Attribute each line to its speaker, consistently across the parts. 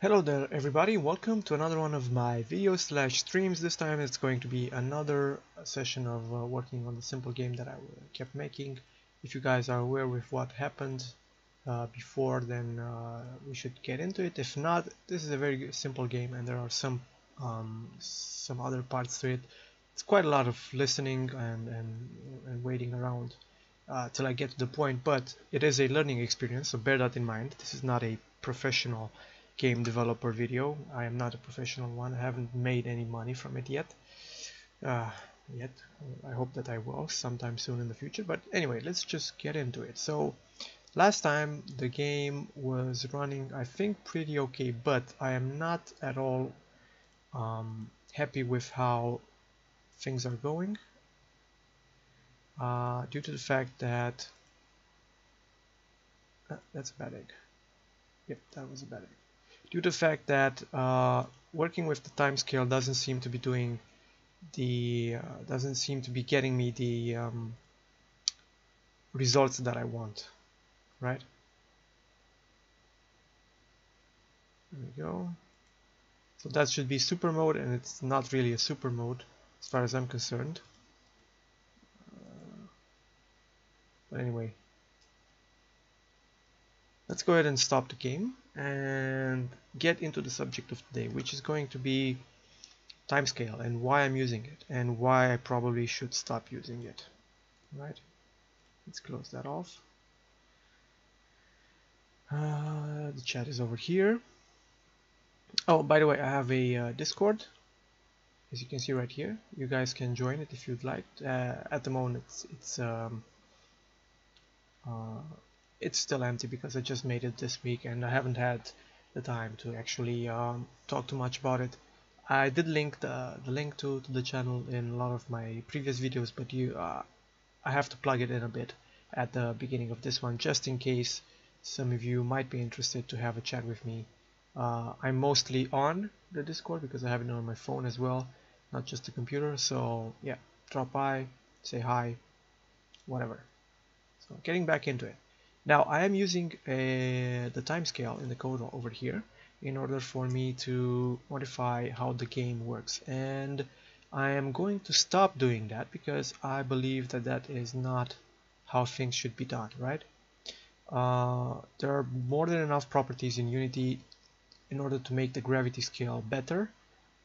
Speaker 1: Hello there everybody, welcome to another one of my videos slash streams. This time it's going to be another session of working on the simple game that I kept making. If you guys are aware with what happened before, then we should get into it. If not, this is a very simple game and there are some other parts to it. It's quite a lot of listening and waiting around till I get to the point, but it is a learning experience, so bear that in mind. This is not a professional game developer video. I am not a professional one. I haven't made any money from it yet. I hope that I will sometime soon in the future. But anyway, let's just get into it. So last time the game was running, I think, pretty okay, but I am not at all happy with how things are going due to the fact that that's a bad egg. Yep, that was a bad egg. Due to the fact that working with the timescale doesn't seem to be doing the doesn't seem to be getting me the results that I want, right? There we go. So that should be super mode, and it's not really a super mode as far as I'm concerned. But anyway, let's go ahead and stop the game and get into the subject of today, which is going to be timescale and why I'm using it and why I probably should stop using it. Right? Let's close that off. The chat is over here. Oh, by the way, I have a Discord, as you can see right here. You guys can join it if you'd like. At the moment, it's still empty because I just made it this week and I haven't had the time to actually talk too much about it. I did link the link to the channel in a lot of my previous videos, but I have to plug it in a bit at the beginning of this one, just in case some of you might be interested to have a chat with me. I'm mostly on the Discord because I have it on my phone as well, not just the computer. So yeah, drop by, say hi, whatever. So getting back into it. Now I am using the timescale in the code over here in order for me to modify how the game works, and I am going to stop doing that because I believe that that is not how things should be done, right? There are more than enough properties in Unity in order to make the gravity scale better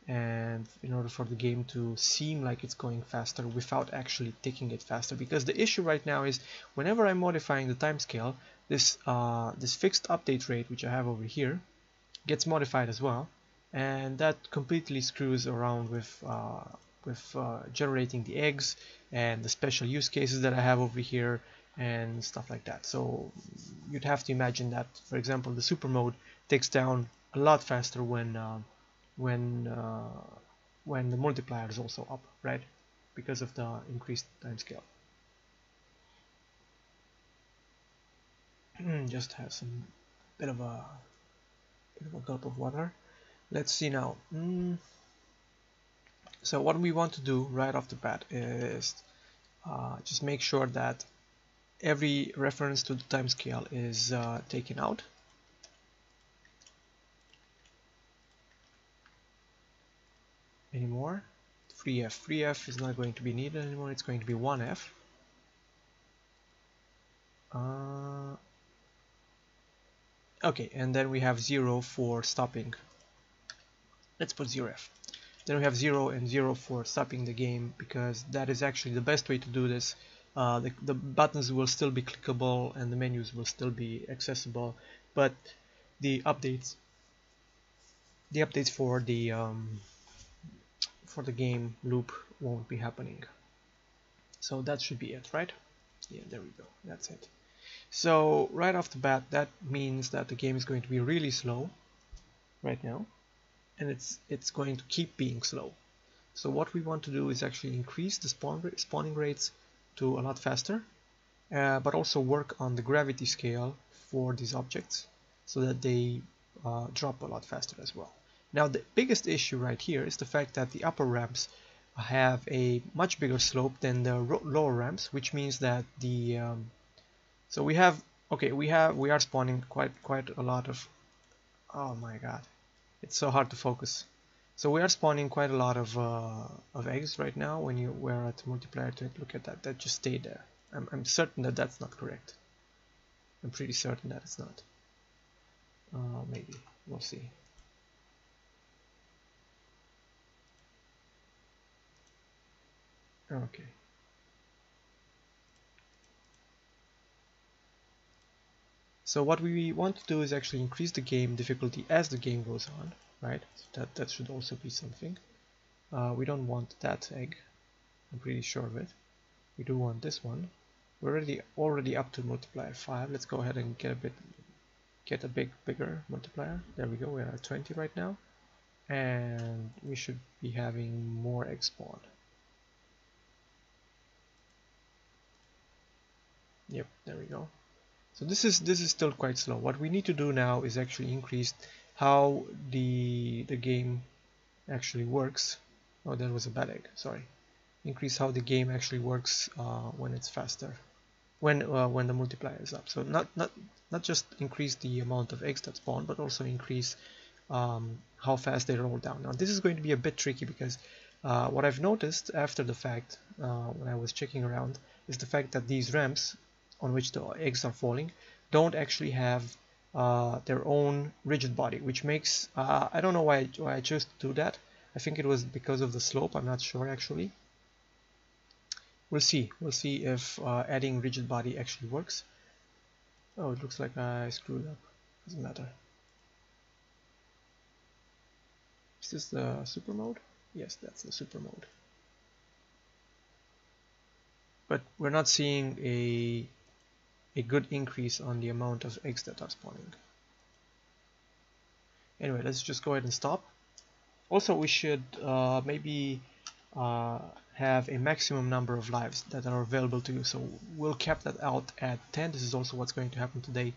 Speaker 1: and in order for the game to seem like it's going faster without actually ticking it faster, because the issue right now is whenever I'm modifying the timescale, this fixed update rate, which I have over here, gets modified as well, and that completely screws around with generating the eggs and the special use cases that I have over here and stuff like that. So you'd have to imagine that, for example, the super mode takes down a lot faster when the multiplier is also up, right? Because of the increased timescale. Just have some bit of a gulp of water. Let's see now. So what we want to do right off the bat is just make sure that every reference to the timescale is taken out. Anymore. 3F. 3F is not going to be needed anymore. It's going to be 1F. Okay, and then we have 0 for stopping. Let's put 0F. Then we have 0 and 0 for stopping the game, because that is actually the best way to do this. The buttons will still be clickable and the menus will still be accessible, but the updates for the game loop won't be happening. So that should be it, right? Yeah, there we go. That's it. So right off the bat, that means that the game is going to be really slow right now, and it's going to keep being slow. So what we want to do is actually increase the spawning rates to a lot faster, but also work on the gravity scale for these objects so that they drop a lot faster as well. Now the biggest issue right here is the fact that the upper ramps have a much bigger slope than the lower ramps, which means that the so we are spawning quite a lot of, oh my god, It's so hard to focus. So we are spawning quite a lot of eggs right now. When you were at multiplier to look at that, that just stayed there. I'm certain that that's not correct. I'm pretty certain that it's not. Maybe we'll see. Okay. So what we want to do is actually increase the game difficulty as the game goes on, right? So that should also be something. We don't want that egg. I'm pretty sure of it. We do want this one. We're already up to multiplier 5. Let's go ahead and get a bigger multiplier. There we go. We're at 20 right now, and we should be having more egg spawn. Yep, there we go. So this is still quite slow. What we need to do now is actually increase how the game actually works. Oh, that was a bad egg. Sorry. Increase how the game actually works when it's faster, when the multiplier is up. So not just increase the amount of eggs that spawn, but also increase how fast they roll down. Now this is going to be a bit tricky because what I've noticed after the fact when I was checking around is the fact that these ramps on which the eggs are falling don't actually have their own rigid body, which makes I don't know why I chose to do that. I think it was because of the slope. I'm not sure actually. We'll see if adding rigid body actually works. Oh, it looks like I screwed up. Doesn't matter. Is this the super mode? Yes, that's the super mode. But we're not seeing a good increase on the amount of eggs that are spawning. Anyway, let's just go ahead and stop. Also, we should maybe have a maximum number of lives that are available to you. So we'll cap that out at 10. This is also what's going to happen today.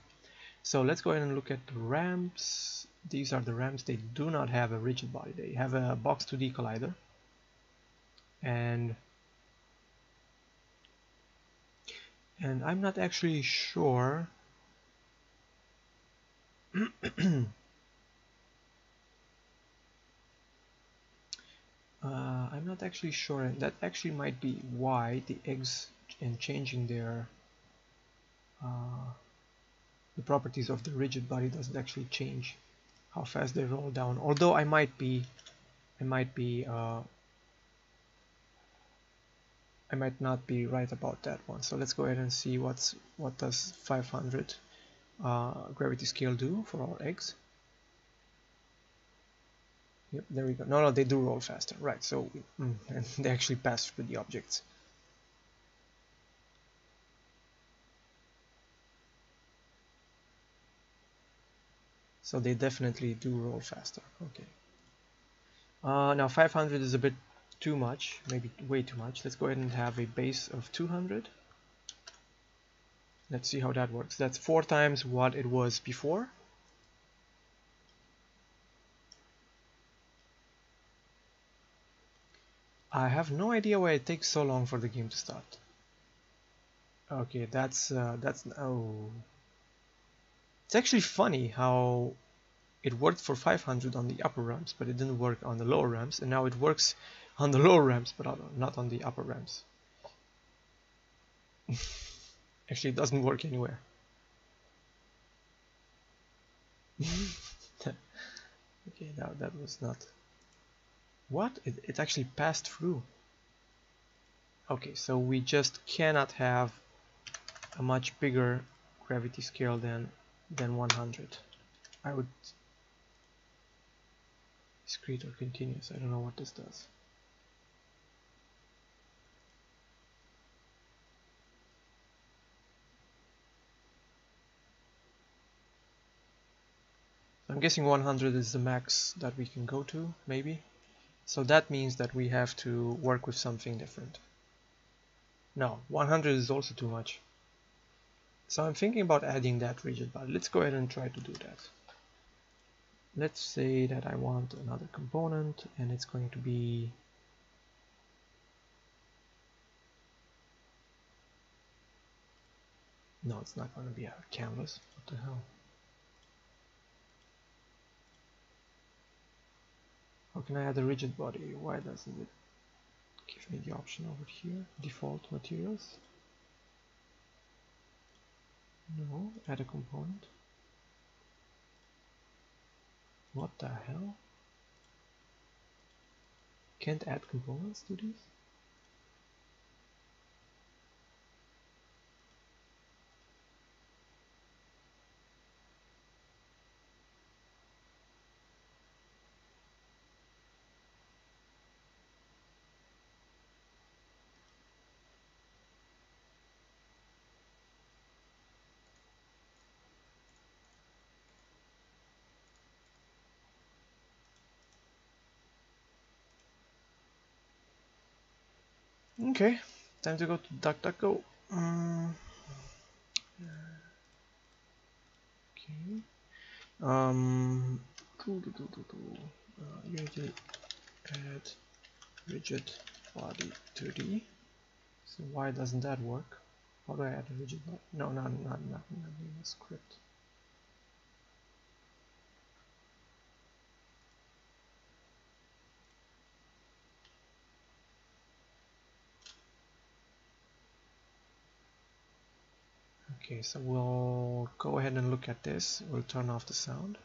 Speaker 1: So let's go ahead and look at the ramps. These are the ramps. They do not have a rigid body. They have a box 2D collider. And I'm not actually sure I'm not actually sure, and that actually might be why the eggs and changing their the properties of the rigid body doesn't actually change how fast they roll down. Although I might not be right about that one. So let's go ahead and see what does 500 gravity scale do for our eggs. Yep, there we go. No, they do roll faster, right? So and they actually pass through the objects. So they definitely do roll faster. Okay. Now 500 is a bit too much, maybe way too much. Let's go ahead and have a base of 200. Let's see how that works. That's 4 times what it was before. I have no idea why it takes so long for the game to start. Okay, that's oh. It's actually funny how it worked for 500 on the upper ramps, but it didn't work on the lower ramps, and now it works on the lower ramps, but not on the upper ramps. Actually, it doesn't work anywhere. Okay, now that was not... What? It actually passed through. Okay, so we just cannot have a much bigger gravity scale than 100. I would... Discrete or continuous, I don't know what this does. I'm guessing 100 is the max that we can go to, maybe. So that means that we have to work with something different. No, 100 is also too much. So I'm thinking about adding that rigid body. Let's go ahead and try to do that. Let's say that I want another component, and it's going to be... No, it's not going to be a canvas. What the hell? Can I add a rigid body? Why doesn't it give me the option over here? Default materials? No, add a component. What the hell? Can't add components to these? Okay, time to go to DuckDuckGo. Okay. Unity add rigid body 2D. So why doesn't that work? How do I add a rigid body? No, not in the script. Okay, so we'll go ahead and look at this. We'll turn off the sound.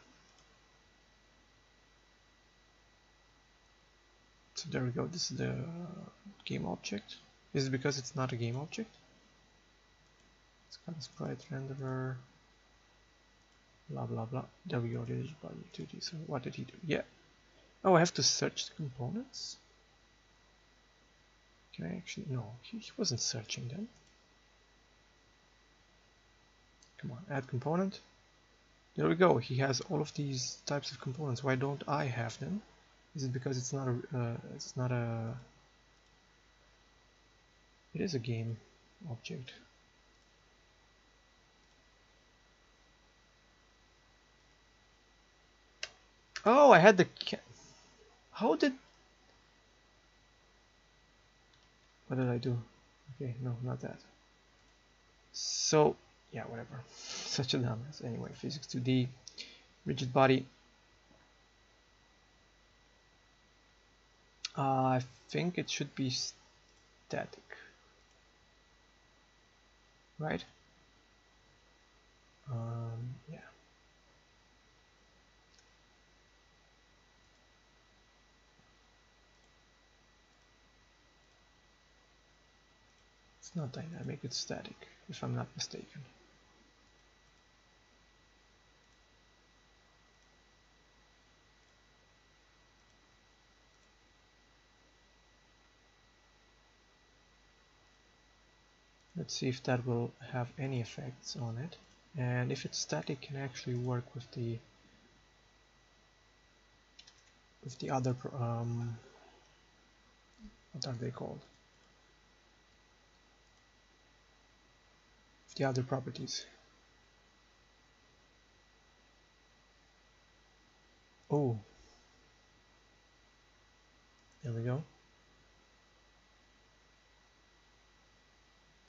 Speaker 1: So there we go. This is the game object. Is it because it's not a game object? It's got a sprite renderer. Blah blah blah. There we go. Rigid body 2D. So what did he do? Yeah. Oh, I have to search the components. Can I actually? No, he wasn't searching then. Come on, add component. There we go. He has all of these types of components. Why don't I have them? Is it because it's not a? It's not a. It is a game object. Oh, I had the. How did? What did I do? Okay, no, not that. So yeah, whatever. Such a dumbass. Anyway, physics 2D, rigid body. I think it should be static, right? Yeah. It's not dynamic, it's static, if I'm not mistaken. Let's see if that will have any effects on it. And if it's static, can actually work with the other what are they called? The other properties. Oh, there we go.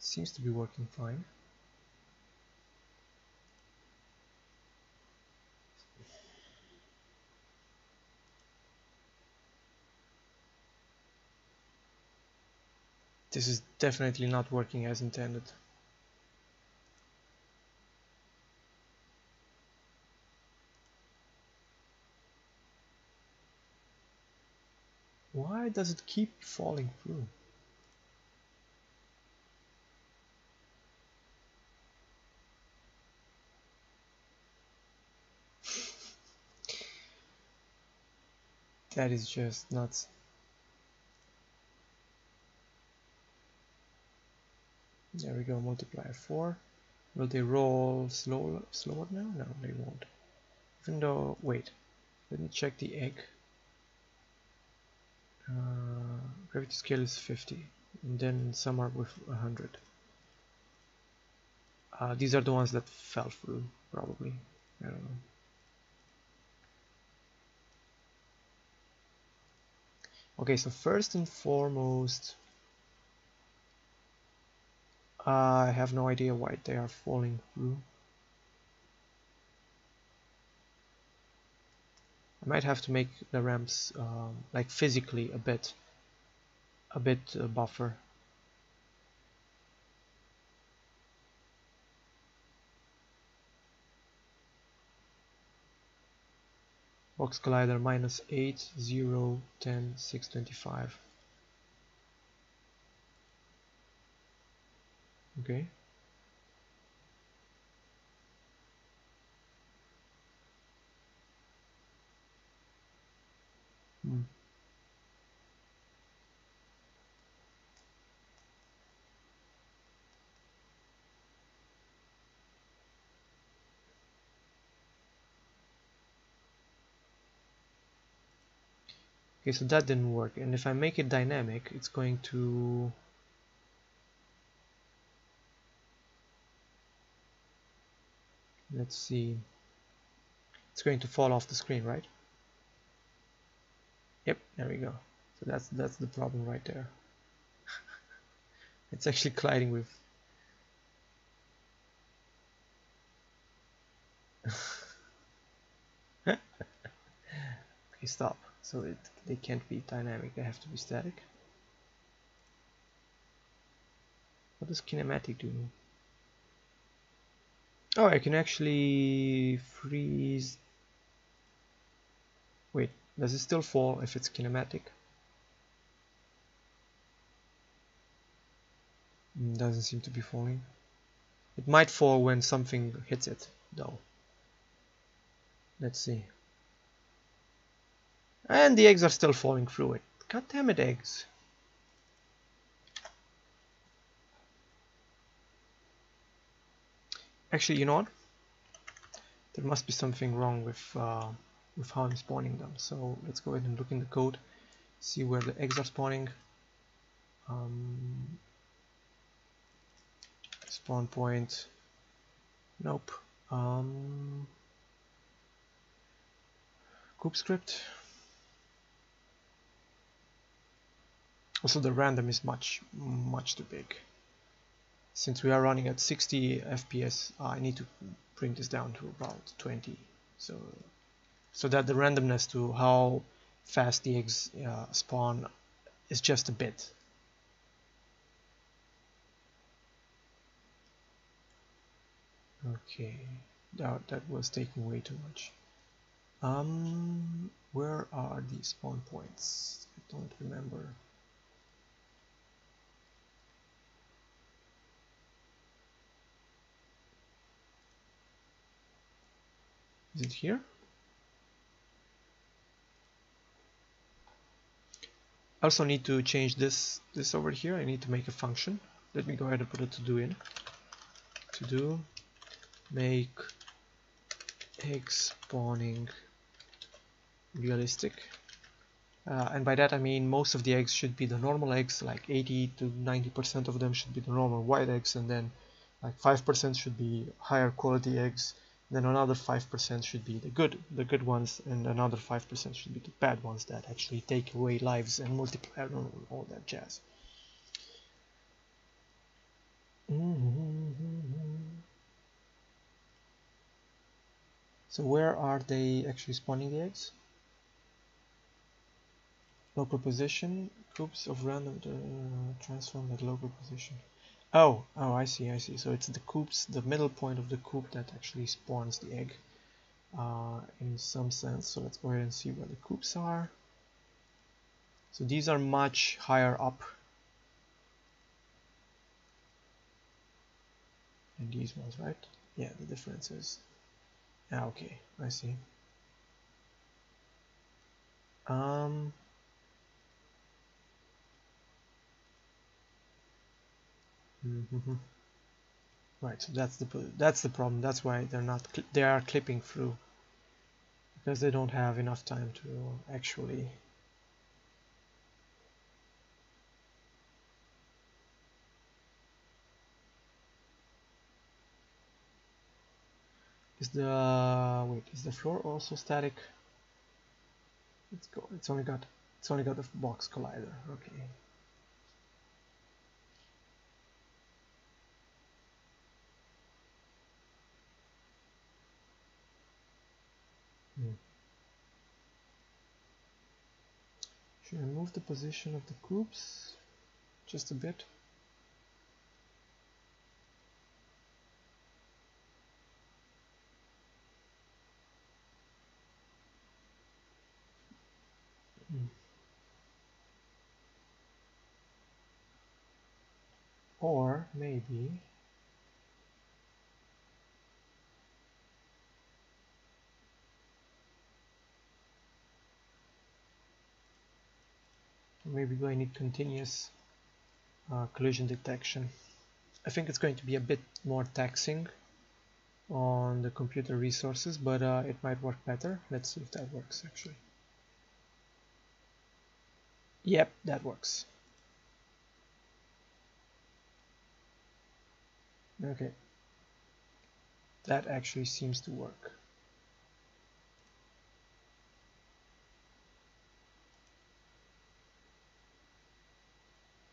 Speaker 1: Seems to be working fine. This is definitely not working as intended. Why does it keep falling through? That is just nuts. There we go, multiplier 4. Will they roll slower now? No, they won't. Even though, wait, let me check the egg. Gravity scale is 50, and then some are with 100. These are the ones that fell through, probably. I don't know. Okay, so first and foremost, I have no idea why they are falling through. I might have to make the ramps like physically a bit buffer. Box collider -8, 0, 10, 625. Okay. Hmm. Okay, so that didn't work, and if I make it dynamic, it's going to... Let's see. It's going to fall off the screen, right? Yep, there we go. So that's the problem right there. It's actually colliding with... Okay, stop. So they can't be dynamic, they have to be static. What does kinematic do? Oh, I can actually freeze... Wait, does it still fall if it's kinematic? Doesn't seem to be falling. It might fall when something hits it, though. Let's see. And the eggs are still falling through it. God damn it, eggs. Actually, you know what? There must be something wrong with how I'm spawning them. So let's go ahead and look in the code, see where the eggs are spawning. Spawn point. Nope. Coop script. Also, the random is much too big. Since we are running at 60 FPS, I need to bring this down to about 20. So that the randomness to how fast the eggs spawn is just a bit. Okay, that was taking way too much. Where are the spawn points? I don't remember. Is it here? I also need to change this over here. I need to make a function. Let me go ahead and put a to-do in. To-do make egg spawning realistic. And by that I mean most of the eggs should be the normal eggs, like 80 to 90% of them should be the normal white eggs, and then like 5% should be higher quality eggs, then another 5% should be the good ones, and another 5% should be the bad ones that actually take away lives and multiply and all that jazz. So where are they actually spawning the eggs? Local position, groups of random transform at local position. Oh, I see. So it's the coops, the middle point of the coop that actually spawns the egg in some sense. So let's go ahead and see where the coops are. So these are much higher up than these ones, right? Yeah, the difference is... okay, I see. Right, so that's the problem. That's why they are clipping through, because they don't have enough time to actually... Is the floor also static? Let's go. It's only got a box collider. Okay. Can I move the position of the groups just a bit? Or maybe do I need continuous collision detection? I think it's going to be a bit more taxing on the computer resources, but it might work better. Let's see if that works actually. Yep, that works. Okay, that actually seems to work.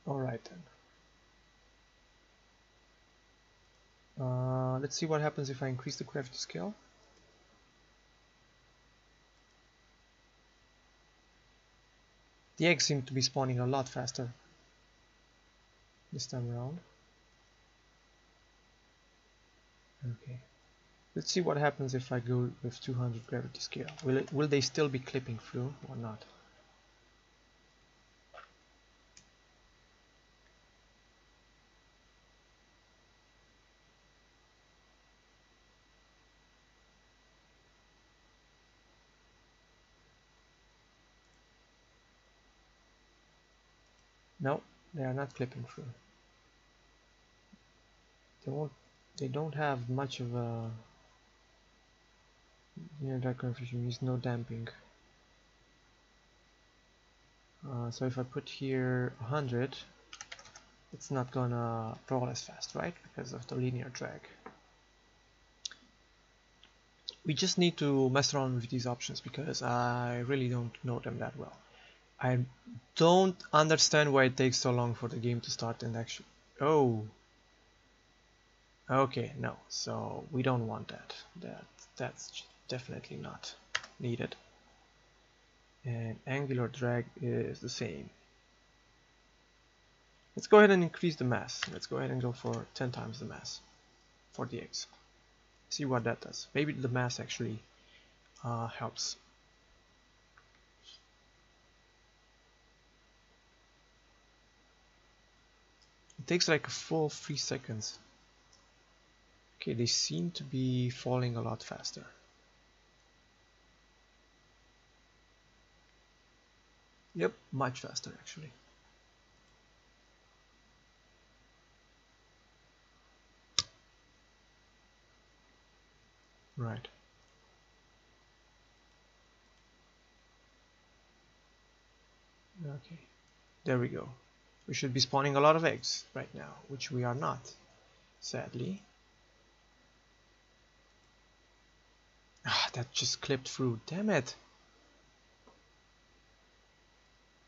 Speaker 1: All right then. Let's see what happens if I increase the gravity scale. The eggs seem to be spawning a lot faster this time around. Okay. Let's see what happens if I go with 200 gravity scale. Will they still be clipping through or not? No, they are not clipping through. They don't have much of a near dark coefficient, means no damping. So if I put here 100, it's not gonna roll as fast, right? Because of the linear drag. We just need to mess around with these options because I really don't know them that well. I don't understand why it takes so long for the game to start and actually... Oh! Okay, no, so we don't want that. That's definitely not needed. And angular drag is the same. Let's go ahead and increase the mass. Let's go ahead and go for 10 times the mass for the eggs. See what that does. Maybe the mass actually helps. It takes like a full 3 seconds. Okay, they seem to be falling a lot faster. Yep, much faster actually. Right. Okay, there we go. We should be spawning a lot of eggs right now, which we are not, sadly. Ah, that just clipped through, damn it.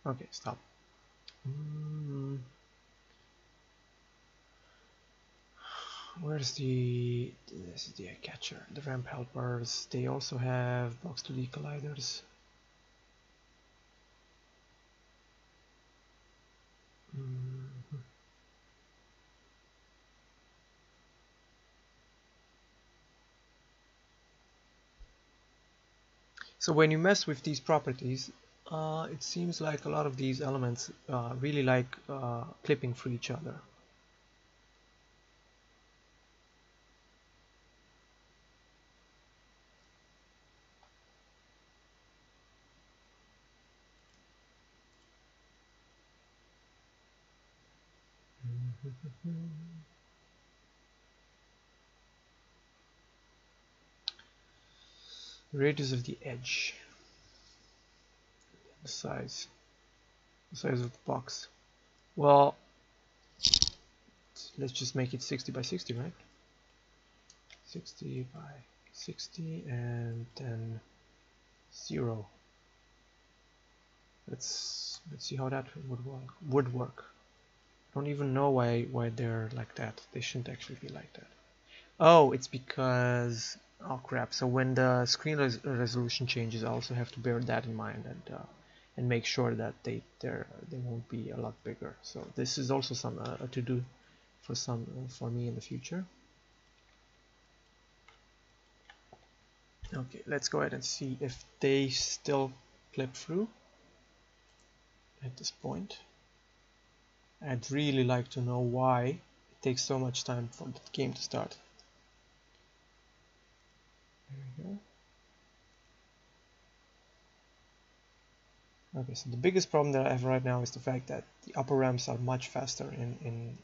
Speaker 1: Okay, stop. Where's this is the egg catcher, the ramp helpers. They also have box 2D colliders. So when you mess with these properties, it seems like a lot of these elements really like clipping through each other. The radius of the edge, the size of the box. Well, let's just make it 60 by 60, right? 60 by 60 and then 0. Let's see how that would work. I don't even know why they're like that. They shouldn't actually be like that. Oh, it's because, oh crap, so when the screen resolution changes I also have to bear that in mind, and and make sure that they won't be a lot bigger. So this is also some a to do for me in the future. Okay, let's go ahead and see if they still clip through at this point. I'd really like to know why it takes so much time for the game to start. There we go. Okay, so the biggest problem that I have right now is the fact that the upper ramps are much faster in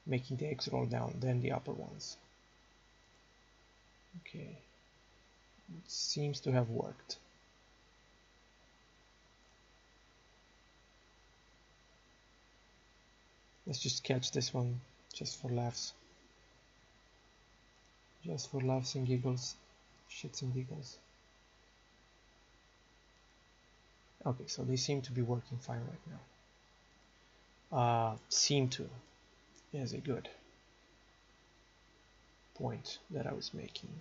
Speaker 1: making the eggs roll down than the upper ones. Okay, it seems to have worked. Let's just catch this one just for laughs. Just for laughs and giggles. Shits and giggles. Okay, so they seem to be working fine right now. Seem to is a good point that I was making.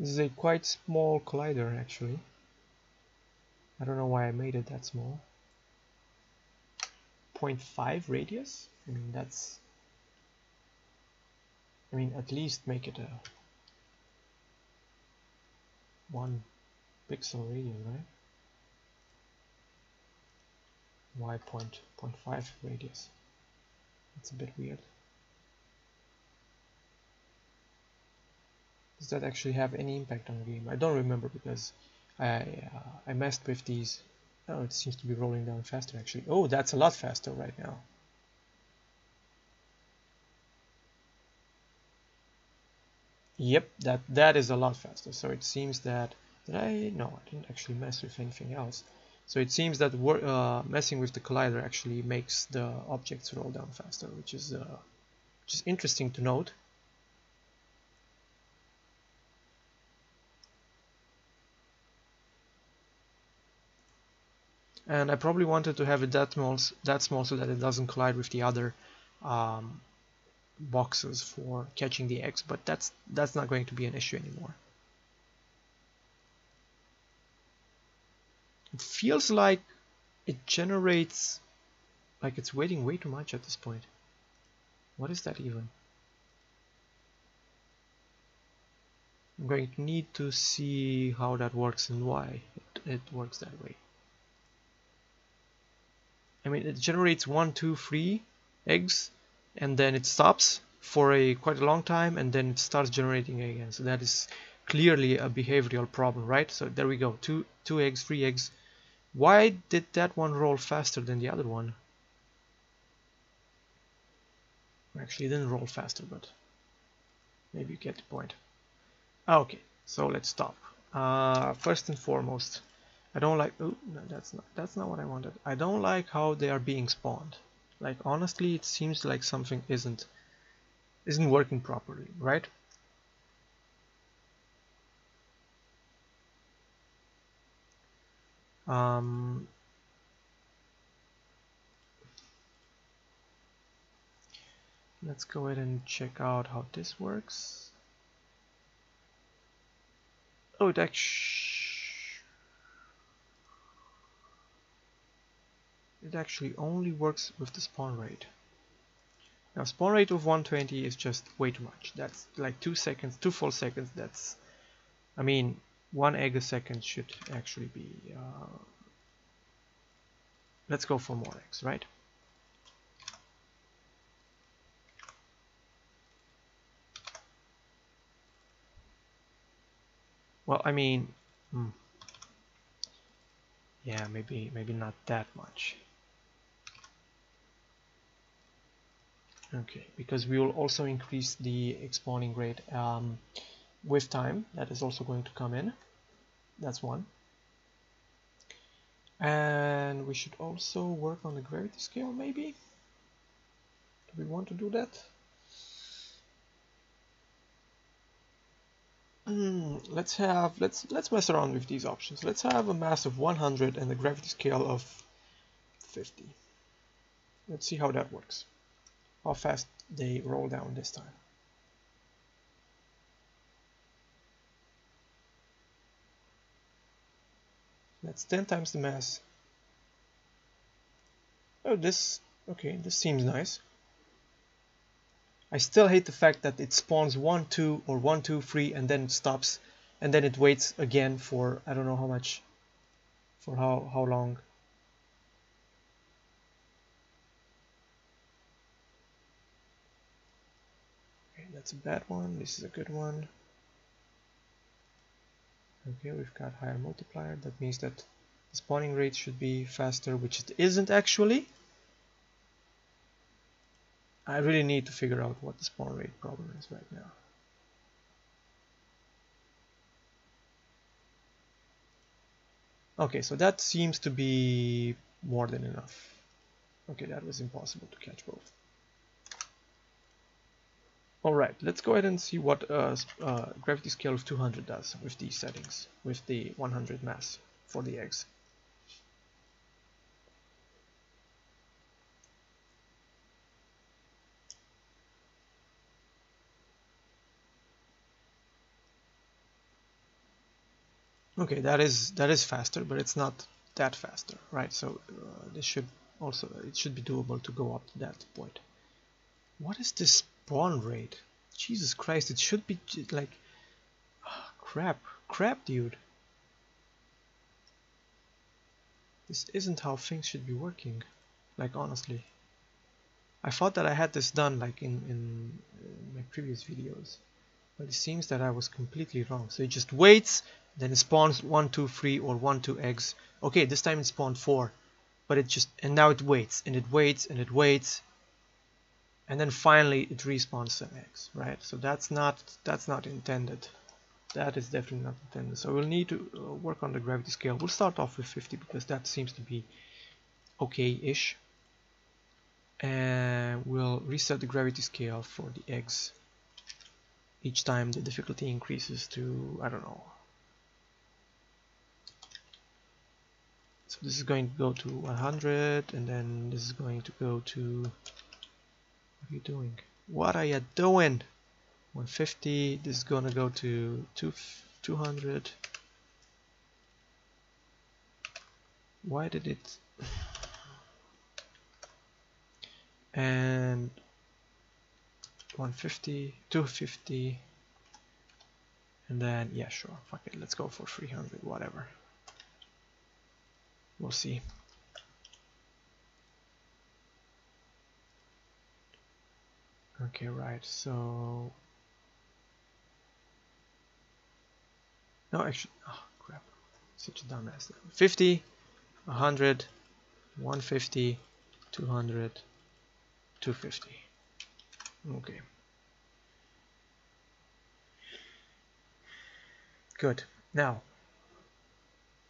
Speaker 1: This is a quite small collider actually. I don't know why I made it that small. 0.5 radius? I mean that's... I mean at least make it a 1 pixel radius, right? Why 0.5 radius? That's a bit weird. Does that actually have any impact on the game? I don't remember because I messed with these. Oh, it seems to be rolling down faster actually. Oh, that's a lot faster right now. Yep, that is a lot faster. So it seems that no, I didn't actually mess with anything else. So it seems that messing with the collider actually makes the objects roll down faster, which is interesting to note. And I probably wanted to have it that small so that it doesn't collide with the other boxes for catching the eggs, but that's not going to be an issue anymore. It feels like it generates, like it's waiting way too much at this point. What is that even? I'm going to need to see how that works and why it works that way. I mean, it generates 1, 2, 3 eggs and then it stops for quite a long time and then it starts generating again. So that is clearly a behavioral problem, right? So there we go, two eggs, 3 eggs. Why did that one roll faster than the other one? Actually, it didn't roll faster, but maybe you get the point. Okay, so let's stop. First and foremost, I don't like... Oh, no, that's not what I wanted. I don't like how they are being spawned. Like, honestly, it seems like something isn't working properly, right? Let's go ahead and check out how this works. Oh, it actually only works with the spawn rate. Now, spawn rate of 120 is just way too much. That's like 2 seconds, 2 full seconds. That's, I mean, 1 egg a second should actually be... let's go for more eggs, right? Well, I mean, yeah, maybe not that much. Okay, because we will also increase the spawning rate with time. That is also going to come in. That's one. And we should also work on the gravity scale, maybe? Do we want to do that? let's mess around with these options. Let's have a mass of 100 and a gravity scale of 50. Let's see how that works. How fast they roll down this time. That's 10 times the mass. Oh, okay, this seems nice. I still hate the fact that it spawns 1, 2, or 1, 2, 3, and then it stops, and then it waits again for I don't know how much, for how long. Okay, that's a bad one. This is a good one. Okay, we've got higher multiplier. That means that the spawning rate should be faster, which it isn't actually. I really need to figure out what the spawn rate problem is right now. Okay, so that seems to be more than enough. Okay, that was impossible to catch both. Alright, let's go ahead and see what gravity scale of 200 does with these settings, with the 100 mass for the eggs. Okay, that is faster, but it's not that faster, right? So this should also, it should be doable to go up to that point. What is this spawn rate? Jesus Christ, it should be like, crap, dude. This isn't how things should be working, like honestly. I thought that I had this done like in my previous videos, but it seems that I was completely wrong. So it just waits, then it spawns 1, 2, 3 or 1, 2 eggs. Okay, this time it spawned 4, but it just, and now it waits and it waits and it waits, and then finally it respawns some eggs, right? So that's not intended. That is definitely not intended. So we'll need to work on the gravity scale. We'll start off with 50 because that seems to be okay-ish. And we'll reset the gravity scale for the eggs each time the difficulty increases to, I don't know. So this is going to go to 100, and then this is going to go to, what are you doing? What are you doing? 150, this is going to go to 200. Why did it? And 150, 250, and then yeah, sure, fuck it, let's go for 300, whatever. We'll see. Okay, right, so no, actually, oh crap, such a dumbass. 50, 100, 150, 200, 250. Okay. Good. Now,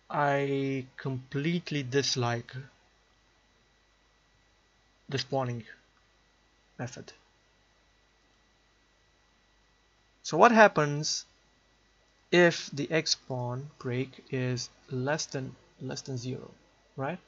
Speaker 1: I completely dislike the spawning method. So what happens if the egg spawn break is less than 0, right?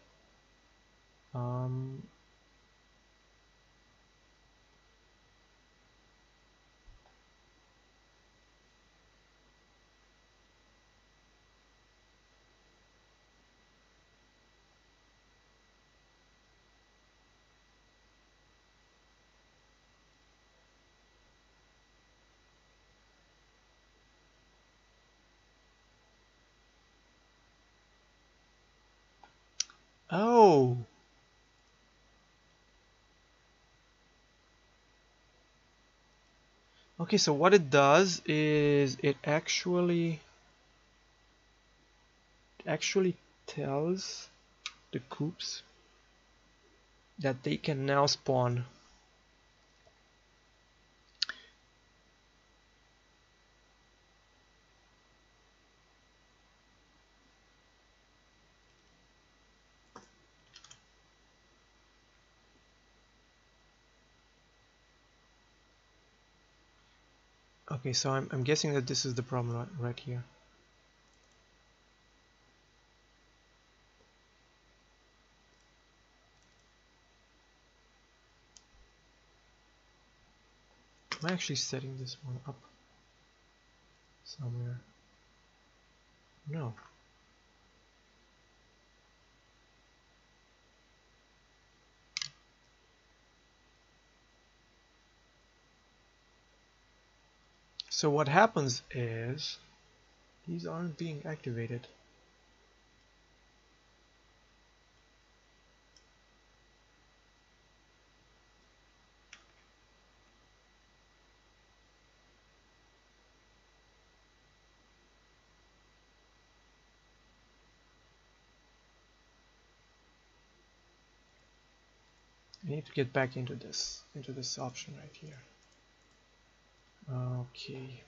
Speaker 1: Oh, okay, so what it does is it actually tells the coops that they can now spawn Okay, so I'm guessing that this is the problem right here. Am I actually setting this one up somewhere? No. So what happens is these aren't being activated. I need to get back into this option right here. Okay.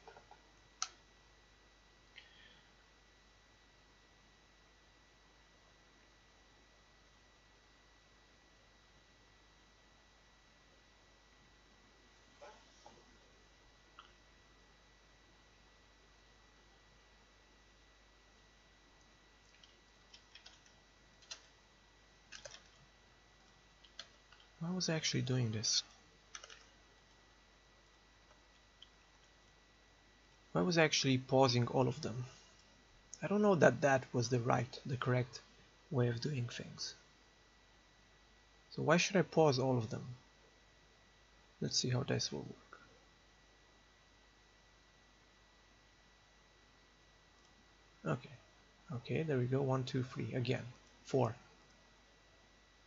Speaker 1: Why was I actually doing this? Why was I actually pausing all of them? I don't know that that was the correct way of doing things. So why should I pause all of them? Let's see how this will work. Okay. Okay, there we go. 1, 2, 3. Again. 4.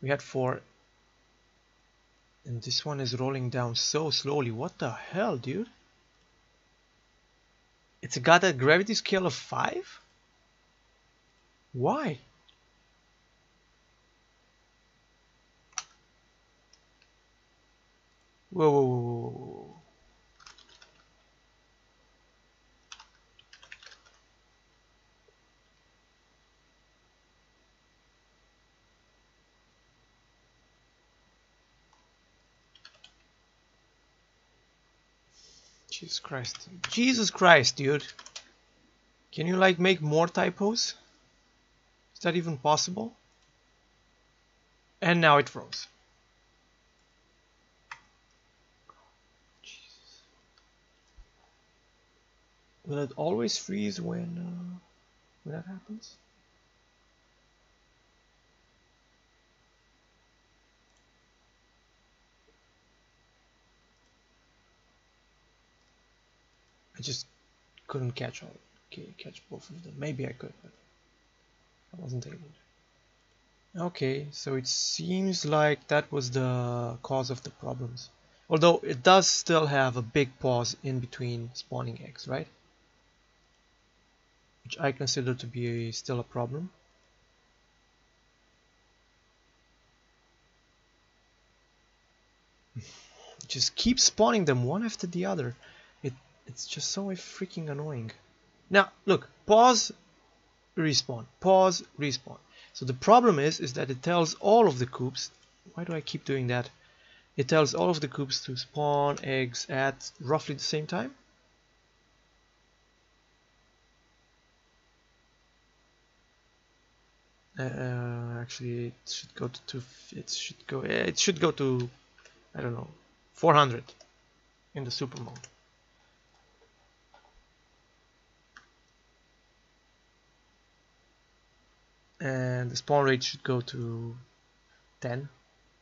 Speaker 1: We had 4. And this one is rolling down so slowly. What the hell, dude? It's got a gravity scale of 5? Why? Whoa, whoa, whoa, whoa, whoa. Jesus Christ. Jesus Christ, dude. Can you like make more typos? Is that even possible? And now it froze. Jesus. Will it always freeze when that happens? I just couldn't catch both of them. Maybe I could, but I wasn't able to. Okay, so it seems like that was the cause of the problems. Although it does still have a big pause in between spawning eggs, right? Which I consider to be still a problem. Just keep spawning them one after the other. It's just so freaking annoying. Now, look, pause, respawn, pause, respawn. So the problem is that it tells all of the coops, why do I keep doing that? It tells all of the coops to spawn eggs at roughly the same time. Actually, it should go to, I don't know, 400 in the super mode. And the spawn rate should go to 10.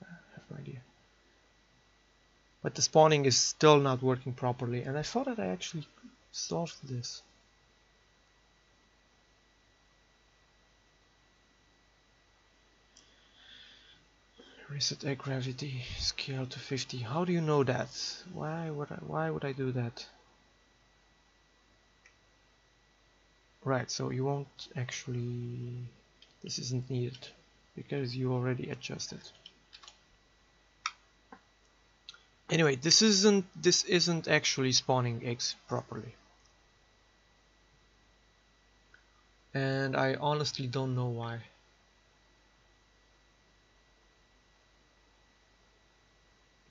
Speaker 1: I have no idea. But the spawning is still not working properly, and I thought that I actually solved this. Reset egg gravity scale to 50. How do you know that? Why would I do that? Right, so you won't actually, this isn't needed because you already adjusted. Anyway, this isn't actually spawning eggs properly. And I honestly don't know why.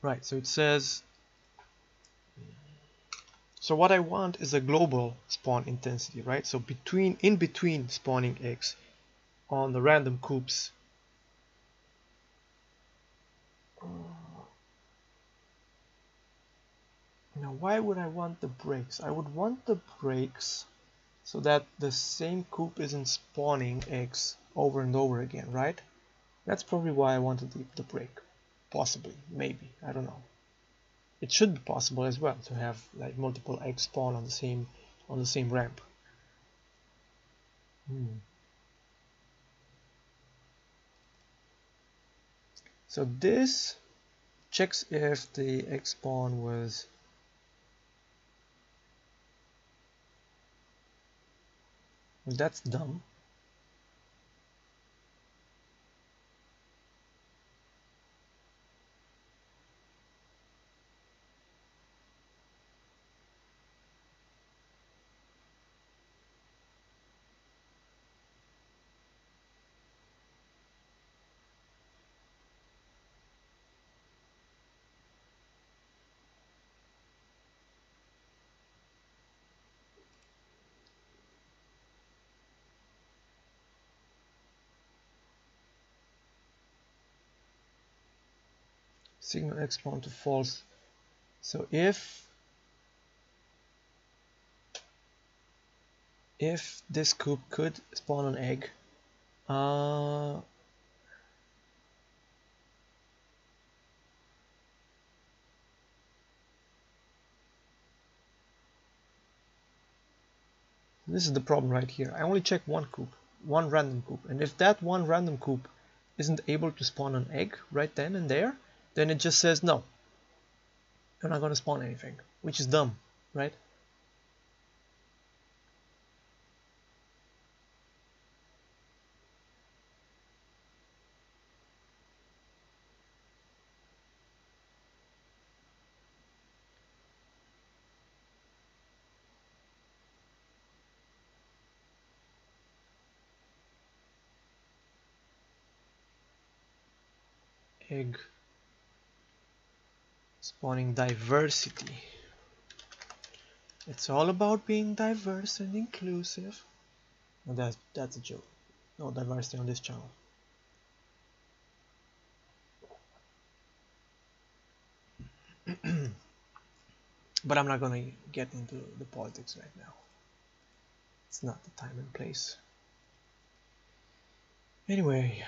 Speaker 1: Right, so it says So what I want is a global spawn intensity, right? So in between spawning eggs on the random coops. Now why would I want the breaks? I would want the breaks so that the same coop isn't spawning eggs over and over again, right? That's probably why I wanted the break. Possibly, maybe, I don't know. It should be possible as well to have like multiple eggs spawn on the same ramp. So this checks if the egg spawn was well, that's dumb. Signal egg spawn to false. So if this coop could spawn an egg, this is the problem right here. I only check one coop, one random coop, and if that one random coop isn't able to spawn an egg right then and there, then it just says no, you're not going to spawn anything, which is dumb, right? Egg spawning diversity. It's all about being diverse and inclusive. And that's a joke. No diversity on this channel. But I'm not gonna get into the politics right now. It's not the time and place. Anyway,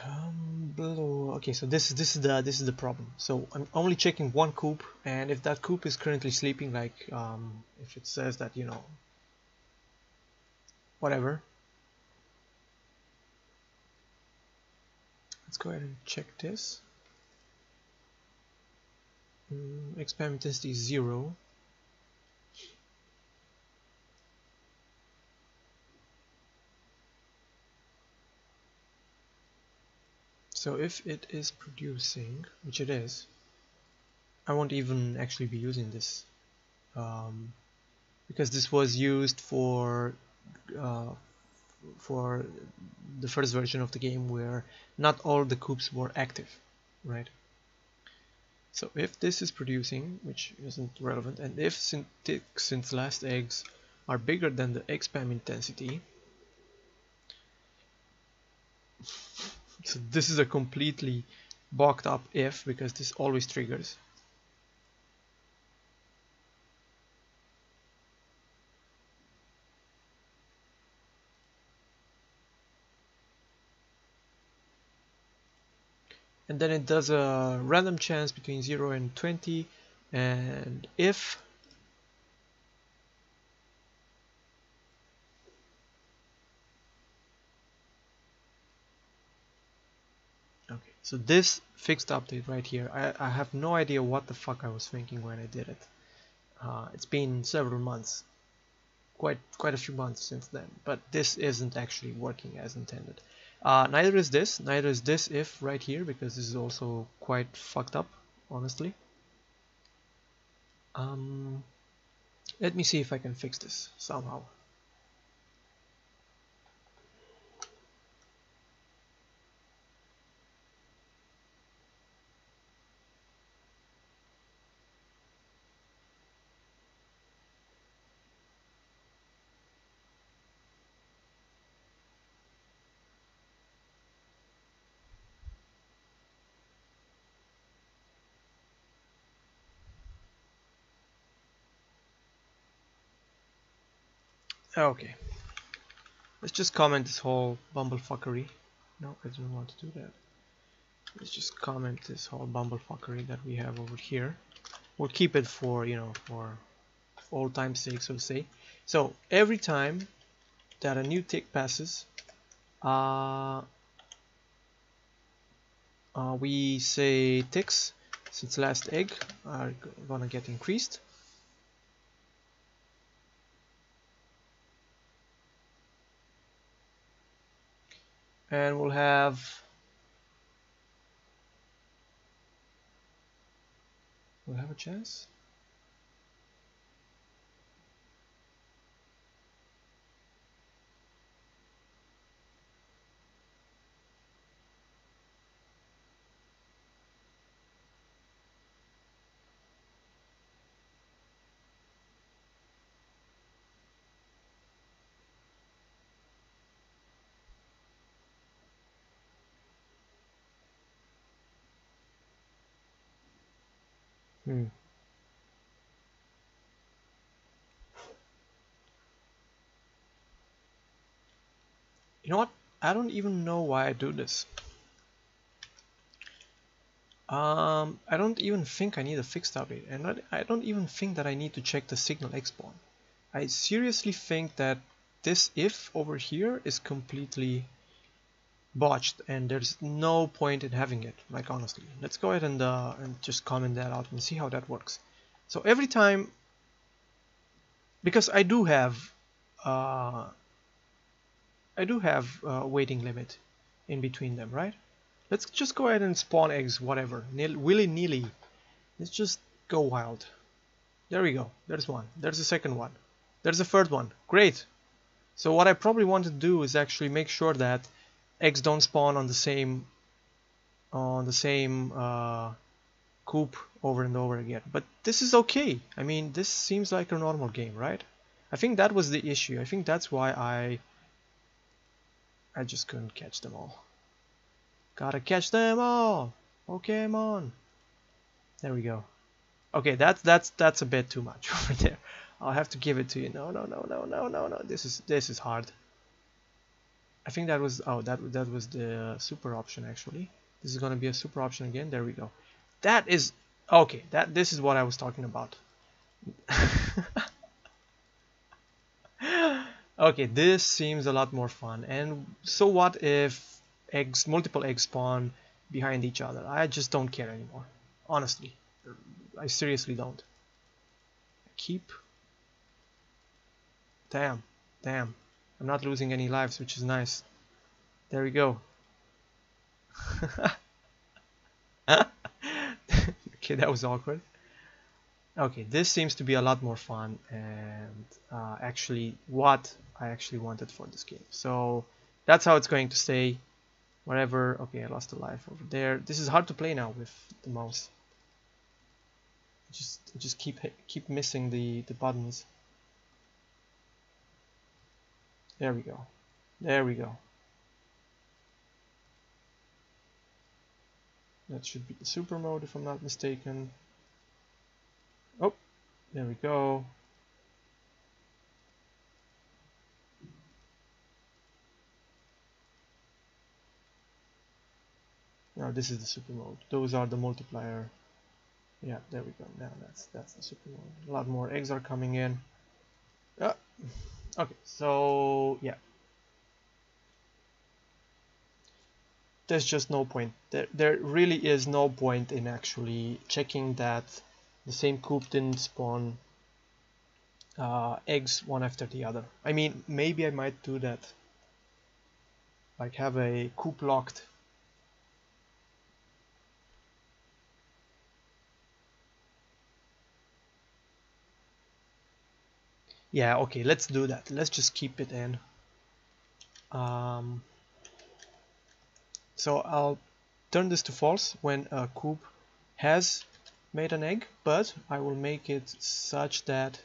Speaker 1: below. Okay, so this is the problem. So I'm only checking one coop, and if that coop is currently sleeping, like if it says that, you know, whatever. Let's go ahead and check this. Expand intensity is 0. So if it is producing, which it is, I won't even actually be using this because this was used for the first version of the game where not all the coops were active, right? So if this is producing, which isn't relevant, and if since last eggs are bigger than the egg spam intensity, so this is a completely bogged up if, because this always triggers. And then it does a random chance between 0 and 20, and if okay, so this fixed update right here, I have no idea what the fuck I was thinking when I did it. It's been several months, quite a few months since then, but this isn't actually working as intended. Neither is this if right here, because this is also quite fucked up, honestly. Let me see if I can fix this somehow. Okay, let's just comment this whole bumblefuckery. No, I don't want to do that. Let's just comment this whole bumblefuckery that we have over here. We'll keep it for, you know, for old time's sake, so to say. So every time that a new tick passes, we say ticks since last egg are gonna get increased. And we'll have a chance. Hmm. You know what? I don't even know why I do this. I don't even think I need a fixed update, and I don't even think that I need to check the signal XSpawn. I seriously think that this if over here is completely botched, and there's no point in having it. Like honestly, let's go ahead and just comment that out and see how that works. So every time, because uh, I do have a waiting limit in between them, right? Let's just go ahead and spawn eggs, whatever, willy-nilly. Let's just go wild. There we go. There's one. There's the second one. There's the third one. Great. So what I probably want to do is actually make sure that eggs don't spawn on the same coop over and over again. But this is okay. I mean, this seems like a normal game, right? I think that was the issue. I think that's why I just couldn't catch them all. Gotta catch them all. Pokemon. There we go. Okay, that's a bit too much over there. I'll have to give it to you. No. This is hard. I think that was that was the super option actually. This is gonna be a super option again. There we go. That is okay. This is what I was talking about. Okay, this seems a lot more fun. And so what if multiple eggs spawn behind each other? I just don't care anymore. Honestly, I seriously don't. Keep. Damn. I'm not losing any lives, which is nice. There we go. Okay, that was awkward. Okay, this seems to be a lot more fun and actually what I actually wanted for this game. So that's how it's going to stay. Whatever. Okay, I lost a life over there. This is hard to play now with the mouse. Just keep missing the buttons. There we go. There we go. That should be the super mode if I'm not mistaken. Oh, there we go. Now this is the super mode. Those are the multiplier. Yeah, there we go. Now that's the super mode. A lot more eggs are coming in. Okay, so yeah. There's just no point. There really is no point in actually checking that the same coop didn't spawn eggs one after the other. I mean, maybe I might do that. Like have a coop locked. Yeah, okay, let's do that. Let's just keep it in. So I'll turn this to false when a coop has made an egg, but I will make it such that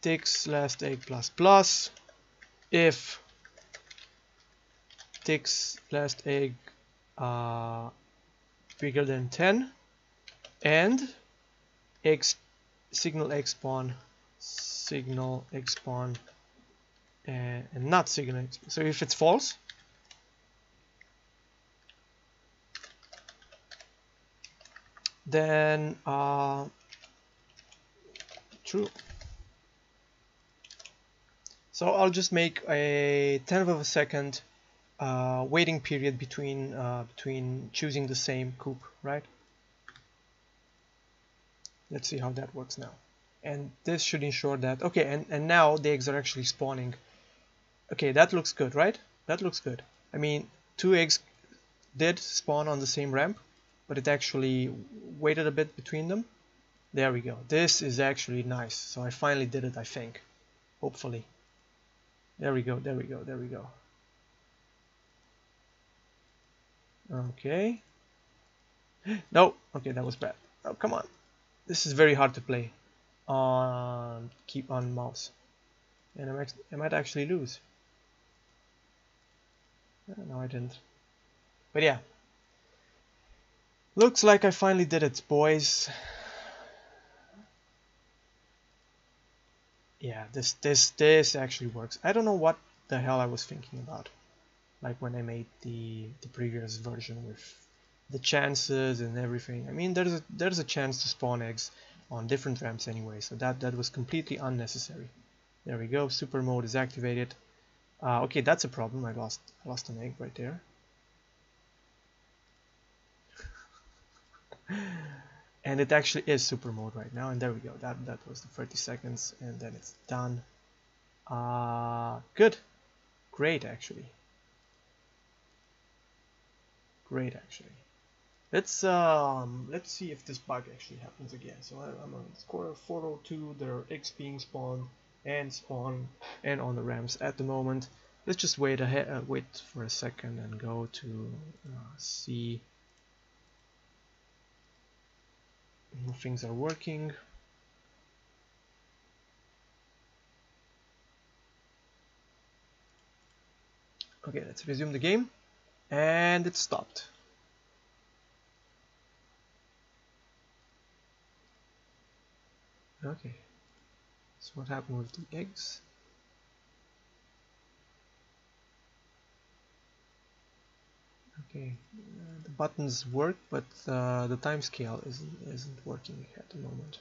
Speaker 1: ticks last egg plus plus if ticks last egg bigger than 10 and eggs signal egg spawn signal egg spawn and not signal egg spawn. So if it's false, then true. So I'll just make a 10th of a second waiting period between choosing the same coop, right? Let's see how that works now. And this should ensure that, okay, and now the eggs are actually spawning. Okay, that looks good, right? That looks good. I mean, 2 eggs did spawn on the same ramp, but it actually waited a bit between them. There we go. This is actually nice. So I finally did it, I think. Hopefully. There we go, there we go, there we go. Okay. No, okay, that was bad. Oh, come on. This is very hard to play on keep on mouse. And I might actually lose. No, I didn't. But yeah. Looks like I finally did it, boys. Yeah, this actually works. I don't know what the hell I was thinking about, like when I made the previous version with the chances and everything. I mean, there's a chance to spawn eggs on different ramps anyway, so that was completely unnecessary. There we go. Super mode is activated. Okay, that's a problem. I lost an egg right there. And it actually is super mode right now, and there we go. That was the 30 seconds, and then it's done. Good, great actually. Great actually. Let's see if this bug actually happens again. So I'm on score 402. There are eggs being spawned and on the ramps at the moment. Let's just wait for a second and go to see if things are working. Okay, let's resume the game, and it stopped. Okay, so what happened with the eggs? Okay, the buttons work, but the time scale isn't working at the moment.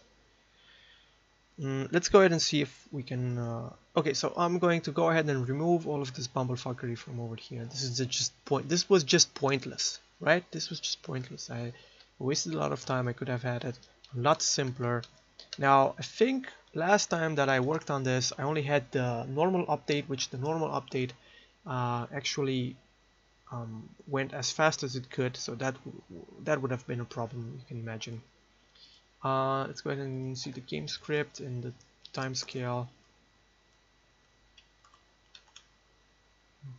Speaker 1: Let's go ahead and see if we can. Okay, so I'm going to go ahead and remove all of this bumblefuckery from over here. This was just pointless, right? This was just pointless. I wasted a lot of time. I could have had it a lot simpler. Now, I think last time that I worked on this, I only had the normal update, which the normal update actually went as fast as it could, so that would have been a problem, you can imagine. Let's go ahead and see the game script and the time scale.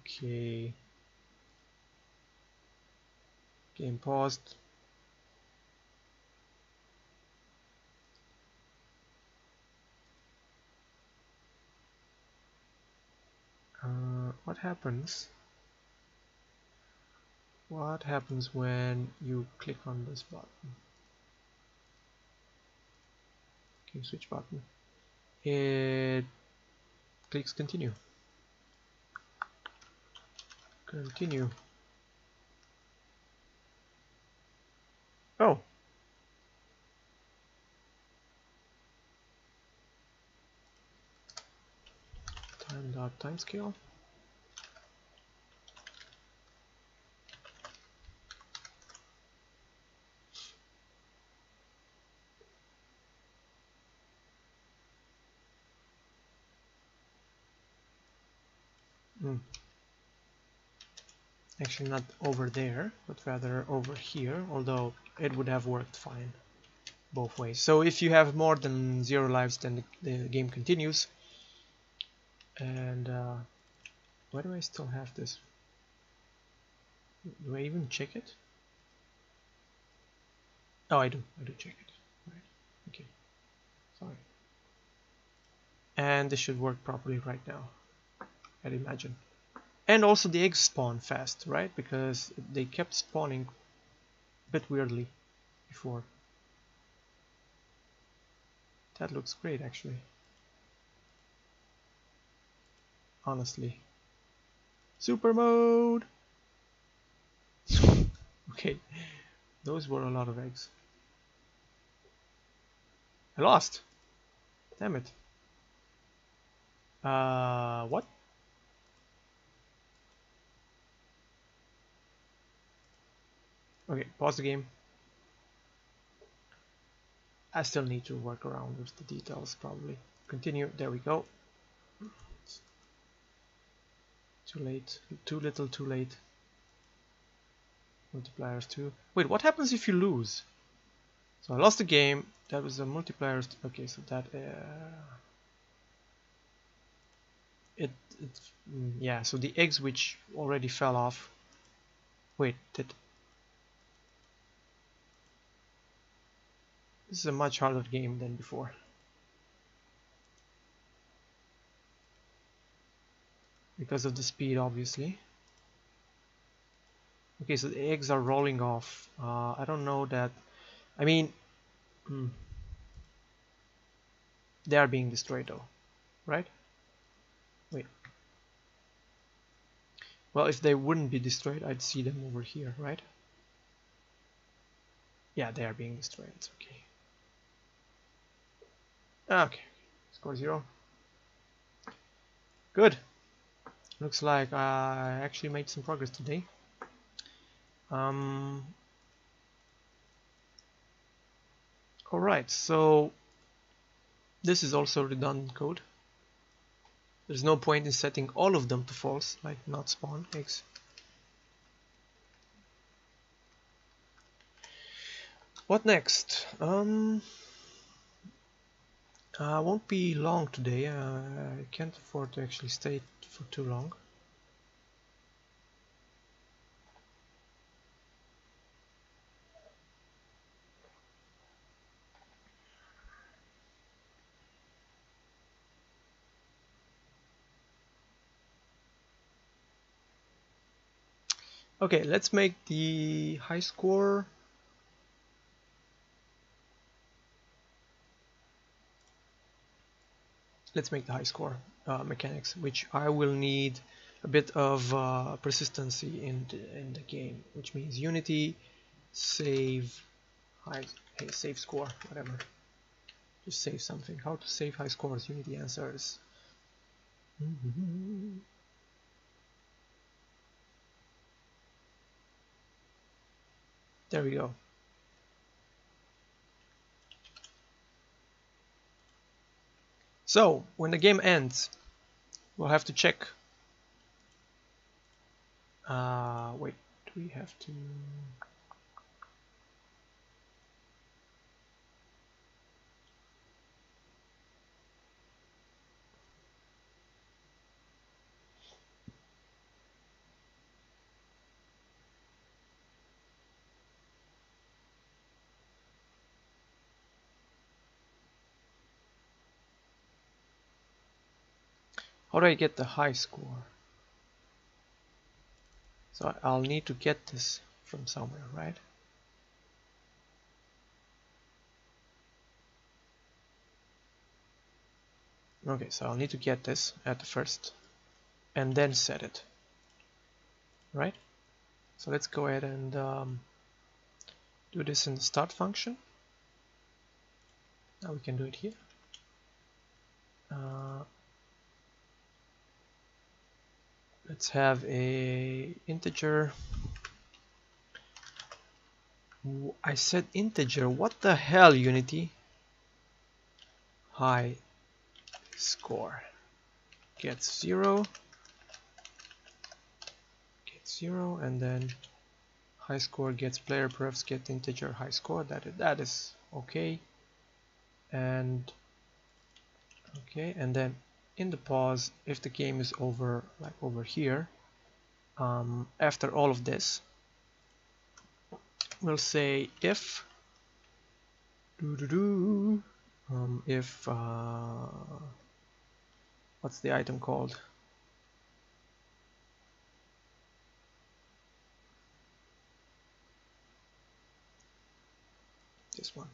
Speaker 1: Okay. Game paused. What happens? What happens when you click on this button? Okay, switch button. It clicks continue. Continue. Oh. Time scale. Actually not over there, but rather over here, although it would have worked fine both ways. So if you have more than 0 lives, then the game continues. And why do I still have this? Do I even check it? Oh, I do check it. Right. Okay, sorry. And this should work properly right now, I'd imagine. And also the eggs spawn fast, right? Because they kept spawning a bit weirdly before. That looks great, actually. honestly. Super mode! Okay, those were a lot of eggs. I lost! Damn it. What? Okay, pause the game. I still need to work around with the details, probably. Continue, there we go. Too late, too little, too late. Multipliers too. Wait, what happens if you lose? So I lost the game, that was the multipliers. Okay, so that, it yeah, so the eggs which already fell off. Wait, this is a much harder game than before. Because of the speed, obviously. Okay, so the eggs are rolling off. I don't know that. I mean, they are being destroyed though, right? Wait. Well, if they wouldn't be destroyed, I'd see them over here, right? Yeah, they are being destroyed. It's okay. Okay, score 0. Good. Looks like I actually made some progress today. Alright, so this is also redundant code. There's no point in setting all of them to false, like not spawn eggs. What next? I won't be long today. I can't afford to actually stay for too long. Okay, let's make the high score. Let's make the high score mechanics, which I will need a bit of persistency in the game, which means Unity, save, hey, save score, whatever. Just save something. How to save high scores? Unity answers. There we go. So when the game ends, we'll have to check. Wait, do we have to? How do I get the high score? So I'll need to get this from somewhere, right? Okay, so I'll need to get this at the first and then set it, right? So let's go ahead and do this in the start function. Now we can do it here. Let's have a integer. I said integer. What the hell, Unity? High score gets 0, and then high score gets player prefs get integer high score. That is okay. And okay, and then in the pause, if the game is over, like over here, after all of this, we'll say if if what's the item called? This one.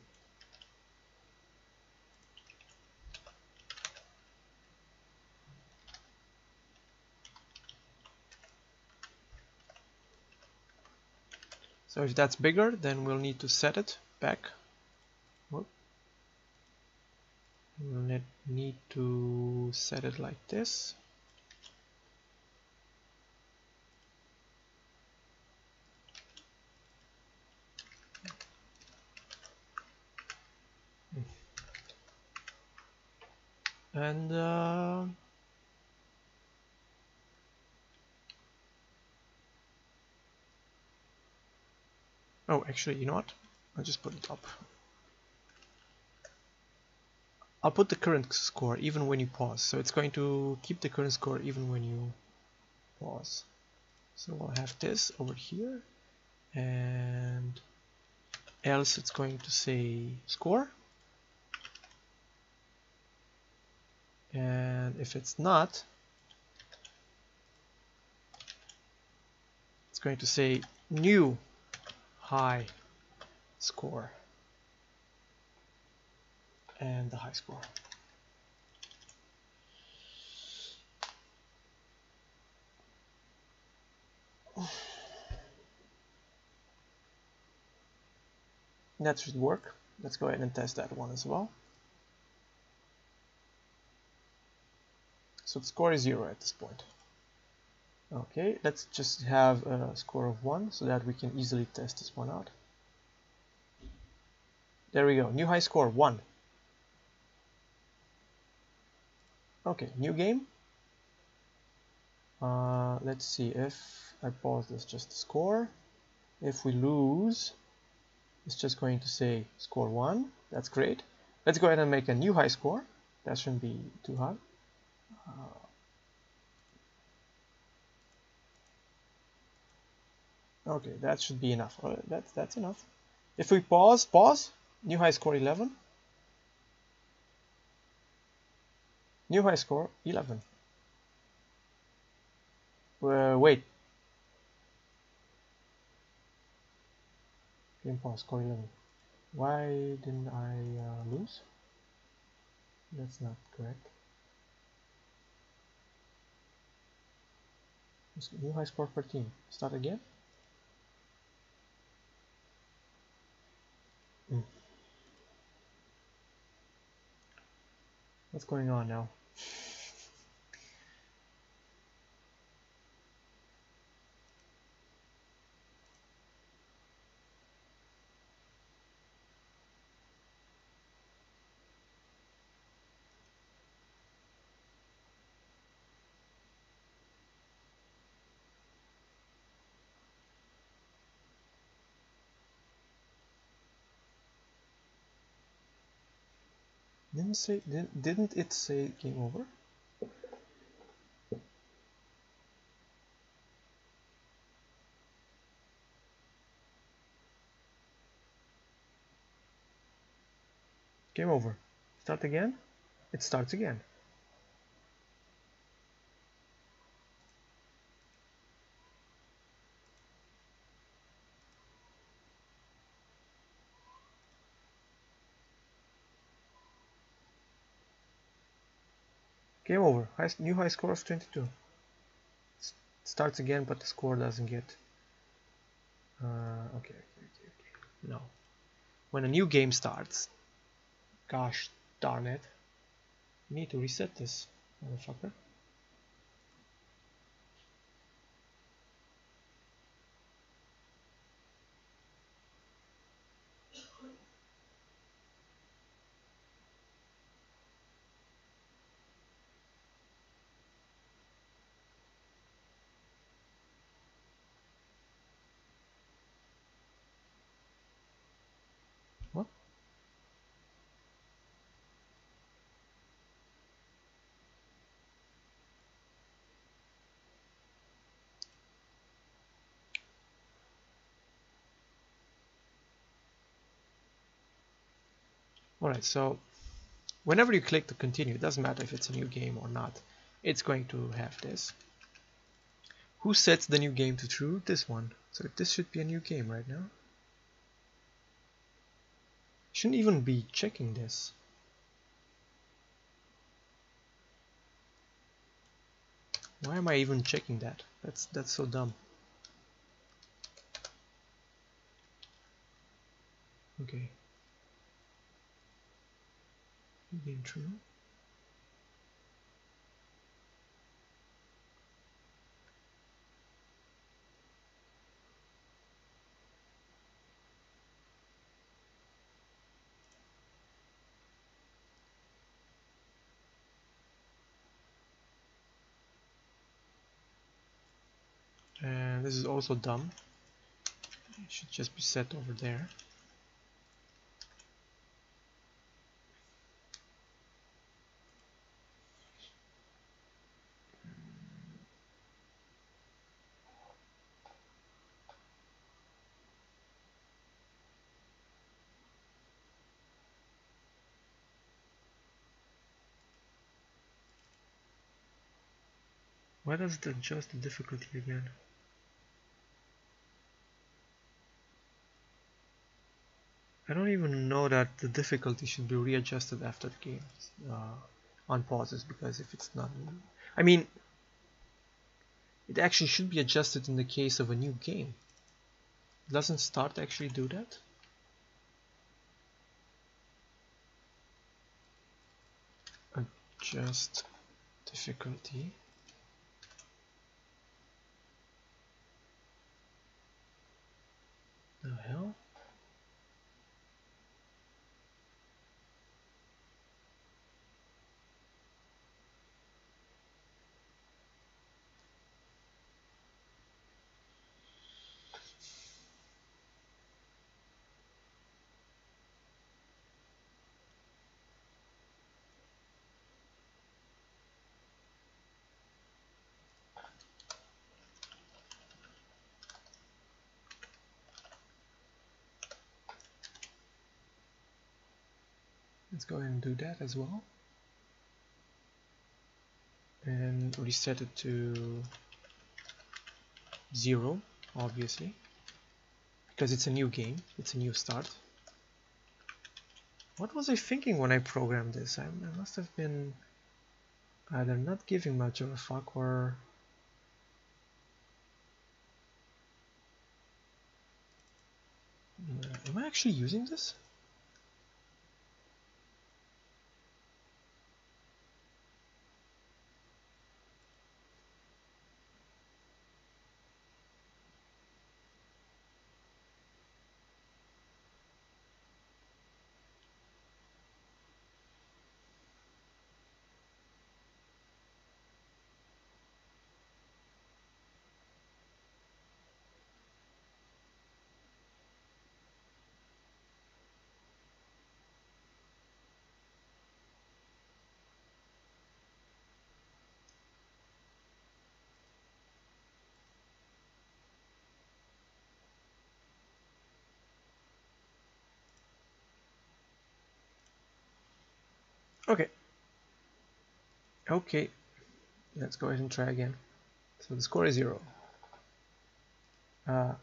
Speaker 1: So if that's bigger, then we'll need to set it back. Whoop. We'll need to set it like this. And oh, actually, you know what? I'll just put it up. I'll put the current score even when you pause. So it's going to keep the current score even when you pause. So we'll have this over here, and else it's going to say score. And if it's not, it's going to say new high score and the high score. That should work. Let's go ahead and test that one as well. So the score is 0 at this point. Okay, let's just have a score of 1 so that we can easily test this one out. There we go, new high score 1. Okay, new game. Let's see if I pause this, just score. If we lose, it's just going to say score 1. That's great. Let's go ahead and make a new high score. That shouldn't be too hard. Okay, that should be enough. That's enough. If we pause, new high score 11. New high score 11. Wait. Game pause, score 11. Why didn't I lose? That's not correct. New high score 13. Start again. What's going on now? Didn't it say game over? Game over. Start again? It starts again. Game over. New high score of 22. Starts again, but the score doesn't get. Okay. No. When a new game starts, gosh darn it, you need to reset this, motherfucker. What? Alright, so whenever you click to continue, it doesn't matter if it's a new game or not, it's going to have this. Who sets the new game to true? This one. So this should be a new game right now. Shouldn't even be checking this. Why am I even checking that? That's so dumb. Okay. Again, true. And this is also dumb. It should just be set over there. Why does it adjust the difficulty again? I don't even know that the difficulty should be readjusted after the game on pauses, because if it's not, I mean, it actually should be adjusted in the case of a new game. Doesn't Start actually do that? Adjust difficulty. The hell? Let's go ahead and do that as well. And reset it to 0, obviously, because it's a new game, it's a new start. What was I thinking when I programmed this? I must have been either not giving much of a fuck or... am I actually using this? Okay. Okay. Let's go ahead and try again. So the score is 0.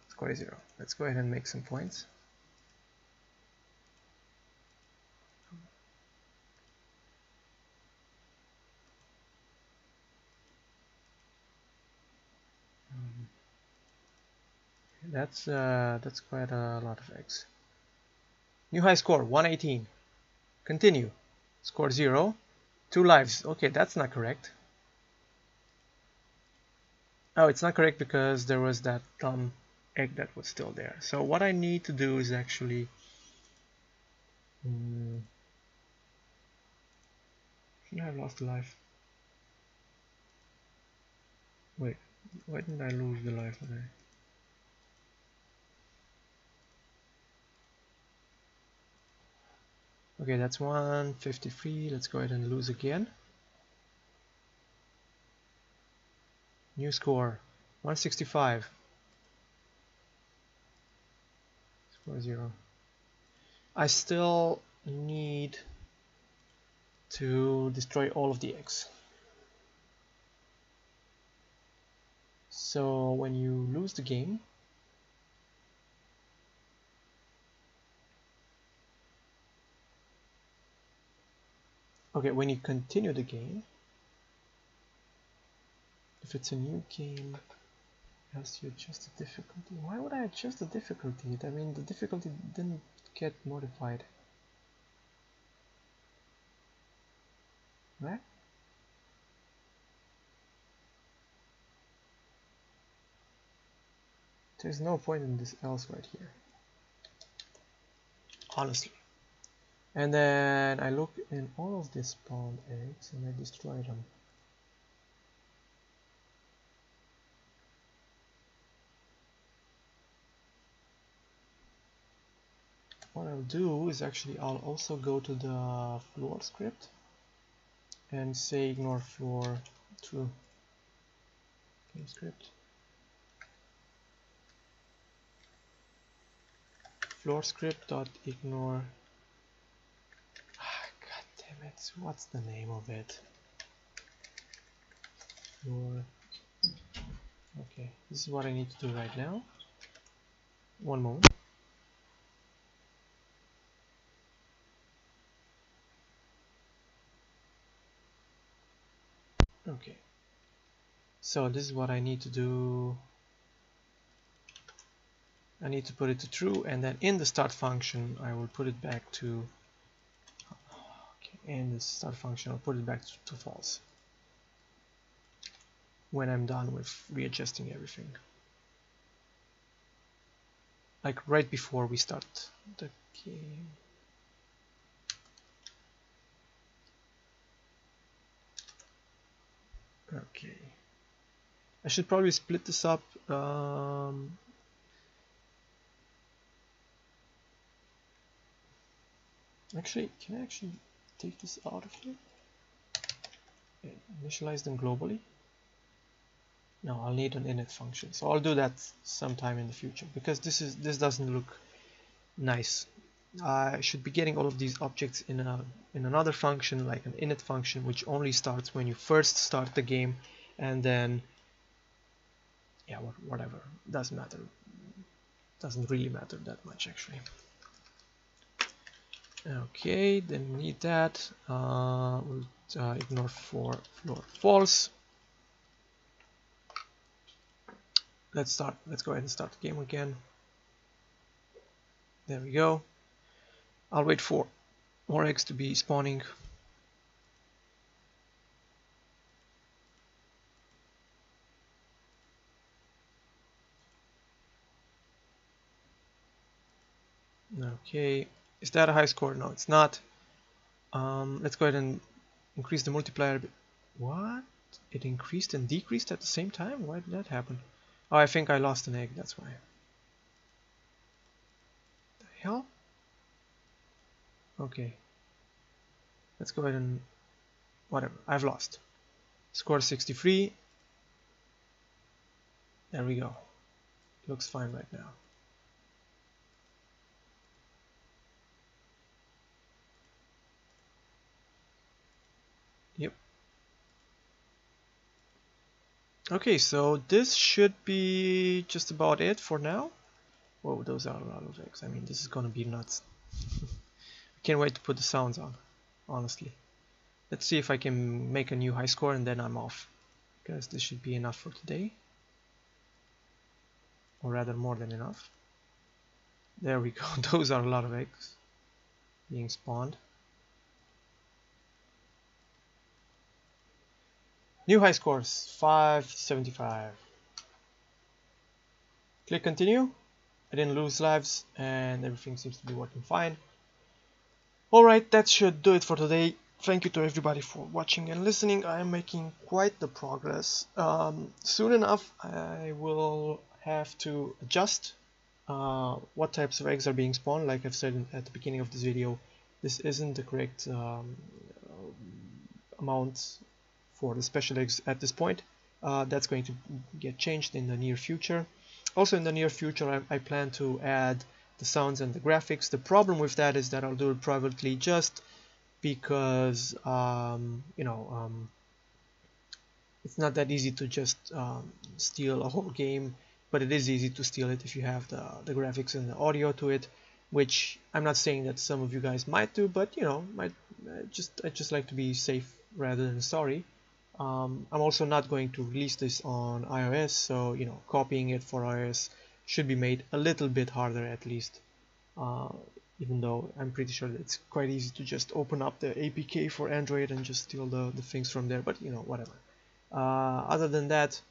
Speaker 1: Score is 0. Let's go ahead and make some points. That's quite a lot of eggs. New high score 118. Continue. Score 0. 2 lives. Okay, that's not correct. Oh, it's not correct because there was that dumb egg that was still there. So what I need to do is actually... shouldn't I have lost a life? Wait, why didn't I lose the life when I... Okay, that's 153. Let's go ahead and lose again. New score 165. Score 0. I still need to destroy all of the eggs. So when you lose the game, okay, when you continue the game, if it's a new game, has to adjust the difficulty. Why would I adjust the difficulty? I mean, the difficulty didn't get modified? Right? There's no point in this else right here, honestly. And then I look in all of these spawned eggs and I destroy them. What I'll do is actually I'll also go to the floor script and say ignore floor to game script. Floor script dot ignore. God damn it! What's the name of it? Floor. Okay, this is what I need to do right now. One moment. Okay. So this is what I need to do. I need to put it to true, and then in the start function I will put it back to in the start function I'll put it back to false when I'm done with readjusting everything, like right before we start the game. Okay, I should probably split this up. Actually, can I actually take this out of here? Okay, initialize them globally. No, I'll need an init function, so I'll do that sometime in the future because this doesn't look nice. I should be getting all of these objects in another function, like an init function, which only starts when you first start the game, and then yeah, whatever, doesn't matter. Doesn't really matter that much actually. Okay, then we need that. We'll ignore for floor false. Let's go ahead and start the game again. There we go. I'll wait for more eggs to be spawning. Okay, is that a high score? No, it's not. Let's go ahead and increase the multiplier a bit. What? It increased and decreased at the same time? Why did that happen? Oh, I think I lost an egg, that's why. The hell? Okay. Let's go ahead and whatever. I've lost. Score 63. There we go. Looks fine right now. Yep. Okay, so this should be just about it for now. Whoa, those are a lot of eggs. I mean, this is gonna be nuts. I can't wait to put the sounds on, honestly. Let's see if I can make a new high score and then I'm off. Because this should be enough for today. Or rather more than enough. There we go. Those are a lot of eggs being spawned. New high scores, 575. Click continue. I didn't lose lives and everything seems to be working fine. Alright, that should do it for today. Thank you to everybody for watching and listening. I am making quite the progress. Soon enough I will have to adjust what types of eggs are being spawned. Like I've said at the beginning of this video, this isn't the correct amount for the special eggs at this point. That's going to get changed in the near future. Also in the near future I plan to add the sounds and the graphics. The problem with that is that I'll do it privately just because it's not that easy to just steal a whole game, but it is easy to steal it if you have the graphics and the audio to it, which I'm not saying that some of you guys might do, but I just like to be safe rather than sorry. I'm also not going to release this on iOS, so copying it for iOS should be made a little bit harder at least. even though I'm pretty sure that it's quite easy to just open up the APK for Android and just steal the things from there, but you know, whatever. Other than that,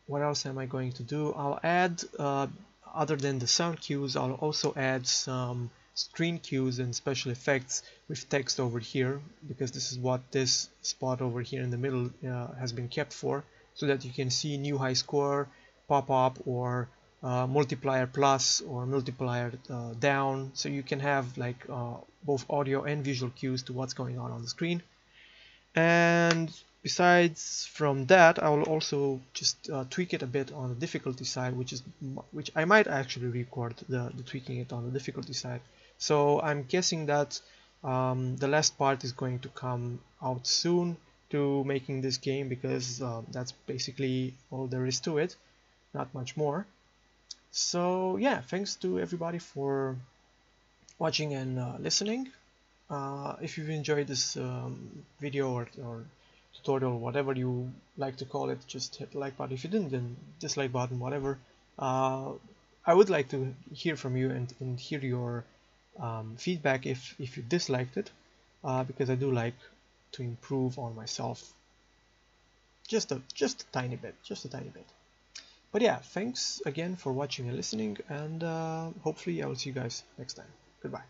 Speaker 1: what else am I going to do? I'll add, other than the sound cues, I'll also add some screen cues and special effects with text over here, because this is what this spot over here in the middle has been kept for, so that you can see new high score pop up, or multiplier plus, or multiplier down, so you can have like both audio and visual cues to what's going on the screen. And besides from that, I will also just tweak it a bit on the difficulty side, which I might actually record the tweaking it on the difficulty side. So I'm guessing that the last part is going to come out soon to making this game, because that's basically all there is to it, not much more. So yeah, thanks to everybody for watching and listening. If you've enjoyed this video or tutorial, whatever you like to call it, just hit the like button. If you didn't, then dislike button, whatever. I would like to hear from you and hear your feedback if you disliked it, because I do like to improve on myself just a tiny bit, But yeah, thanks again for watching and listening, and hopefully I will see you guys next time. Goodbye.